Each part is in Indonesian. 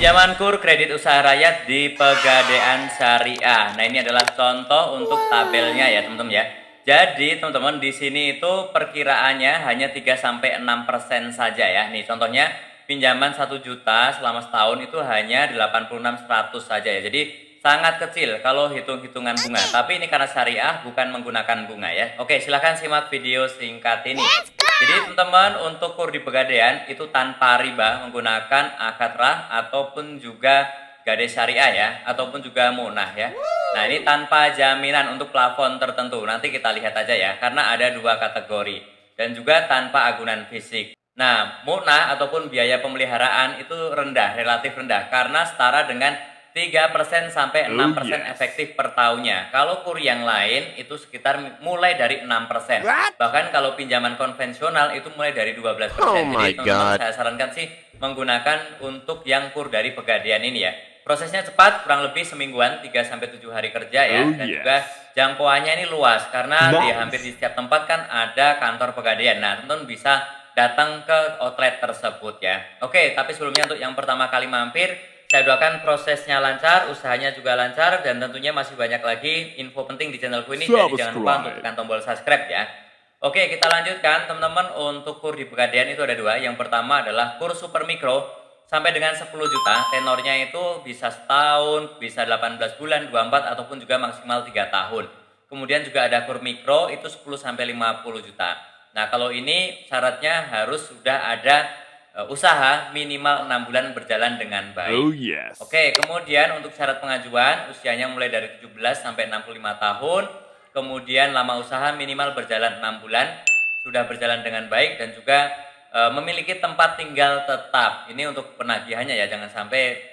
Pinjaman KUR kredit usaha rakyat di Pegadaian Syariah. Nah, ini adalah contoh untuk tabelnya ya, teman-teman ya. Jadi, teman-teman di sini itu perkiraannya hanya 3-6% saja ya. Nih, contohnya pinjaman 1 juta selama setahun itu hanya 86.100 saja ya. Jadi, sangat kecil kalau hitung-hitungan bunga. Tapi ini karena syariah bukan menggunakan bunga ya. Oke, silahkan simak video singkat ini. Jadi teman-teman untuk KUR di Pegadaian itu tanpa riba menggunakan akad rah ataupun juga gade syariah ya, ataupun juga munah ya. Nah ini tanpa jaminan untuk plafon tertentu, nanti kita lihat aja ya, karena ada 2 kategori. Dan juga tanpa agunan fisik. Nah munah ataupun biaya pemeliharaan itu rendah, relatif rendah, karena setara dengan 3% sampai 6% efektif per tahunnya. Kalau KUR yang lain itu sekitar mulai dari 6%. Bahkan kalau pinjaman konvensional itu mulai dari 12%. Jadi teman-teman saya sarankan sih menggunakan untuk yang KUR dari Pegadaian ini ya. Prosesnya cepat, kurang lebih semingguan, 3-7 hari kerja ya. Dan juga jangkauannya ini luas karena di hampir di setiap tempat kan ada kantor Pegadaian. Nah, teman-teman bisa datang ke outlet tersebut ya. Oke, tapi sebelumnya untuk yang pertama kali mampir, saya doakan prosesnya lancar, usahanya juga lancar, dan tentunya masih banyak lagi info penting di channelku ini. Jadi jangan lupa untuk tekan tombol subscribe ya. Oke, kita lanjutkan teman-teman. Untuk KUR di Pegadaian itu ada 2. Yang pertama adalah KUR Super Mikro sampai dengan 10 juta. Tenornya itu bisa setahun, bisa 18 bulan, 24, ataupun juga maksimal 3 tahun. Kemudian juga ada KUR Mikro itu 10 sampai 50 juta. Nah, kalau ini syaratnya harus sudah ada usaha minimal 6 bulan berjalan dengan baik. Oke, kemudian untuk syarat pengajuan usianya mulai dari 17 sampai 65 tahun. Kemudian lama usaha minimal berjalan 6 bulan, sudah berjalan dengan baik, dan juga memiliki tempat tinggal tetap. Ini untuk penagihannya ya, jangan sampai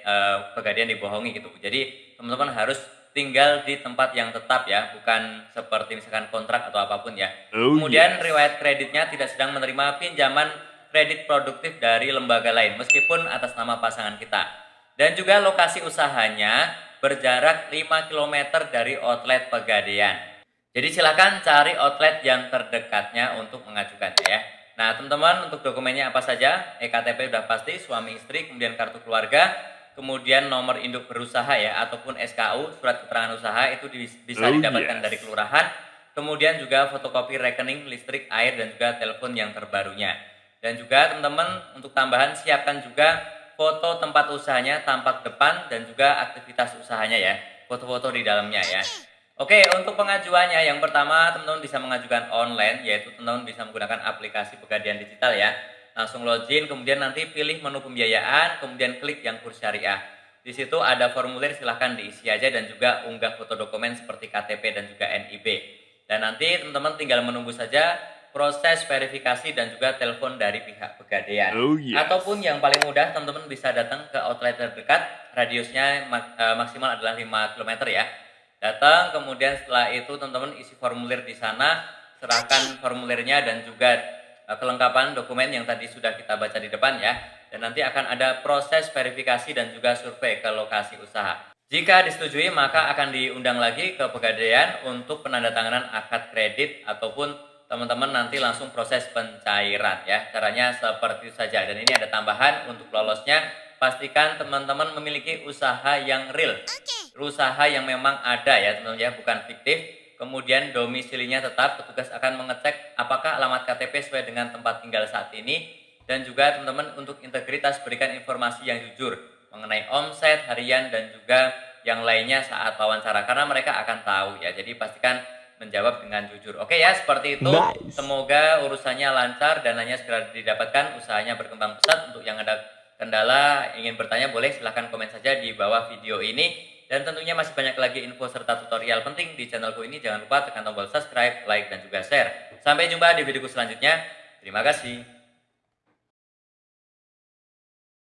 Pegadaian dibohongi gitu. Jadi teman-teman harus tinggal di tempat yang tetap ya, bukan seperti misalkan kontrak atau apapun ya. Kemudian riwayat kreditnya tidak sedang menerima pinjaman kredit produktif dari lembaga lain meskipun atas nama pasangan kita. Dan juga lokasi usahanya berjarak 5 km dari outlet Pegadaian. Jadi silakan cari outlet yang terdekatnya untuk mengajukannya ya. Nah teman-teman, untuk dokumennya apa saja? EKTP udah pasti, suami istri, kemudian kartu keluarga, kemudian nomor induk berusaha ya, ataupun SKU, surat keterangan usaha itu bisa didapatkan dari kelurahan. Kemudian juga fotokopi rekening listrik, air, dan juga telepon yang terbarunya. Dan juga teman-teman untuk tambahan siapkan juga foto tempat usahanya, tampak depan, dan juga aktivitas usahanya ya, foto-foto di dalamnya ya. Oke, untuk pengajuannya yang pertama teman-teman bisa mengajukan online, yaitu teman-teman bisa menggunakan aplikasi Pegadaian Digital ya. Langsung login, kemudian nanti pilih menu pembiayaan, kemudian klik yang KUR Syariah. Di situ ada formulir, silahkan diisi aja, dan juga unggah foto dokumen seperti KTP dan juga NIB. Dan nanti teman-teman tinggal menunggu saja proses verifikasi dan juga telepon dari pihak Pegadaian. Ataupun yang paling mudah, teman-teman bisa datang ke outlet terdekat, radiusnya maksimal adalah 5 km ya. Datang, kemudian setelah itu teman-teman isi formulir di sana, serahkan formulirnya dan juga kelengkapan dokumen yang tadi sudah kita baca di depan ya. Dan nanti akan ada proses verifikasi dan juga survei ke lokasi usaha. Jika disetujui, maka akan diundang lagi ke Pegadaian untuk penandatanganan akad kredit, ataupun teman-teman nanti langsung proses pencairan ya. Caranya seperti itu saja. Dan ini ada tambahan untuk lolosnya, pastikan teman-teman memiliki usaha yang real. Usaha yang memang ada ya teman-teman ya, bukan fiktif. Kemudian domisilinya tetap, petugas akan mengecek apakah alamat KTP sesuai dengan tempat tinggal saat ini. Dan juga teman-teman untuk integritas, berikan informasi yang jujur mengenai omset harian dan juga yang lainnya saat wawancara, karena mereka akan tahu ya. Jadi pastikan menjawab dengan jujur. Oke ya, seperti itu. Semoga urusannya lancar, dananya segera didapatkan, usahanya berkembang pesat. Untuk yang ada kendala ingin bertanya, boleh silahkan komen saja di bawah video ini. Dan tentunya masih banyak lagi info serta tutorial penting di channelku ini. Jangan lupa tekan tombol subscribe, like, dan juga share. Sampai jumpa di videoku selanjutnya. Terima kasih.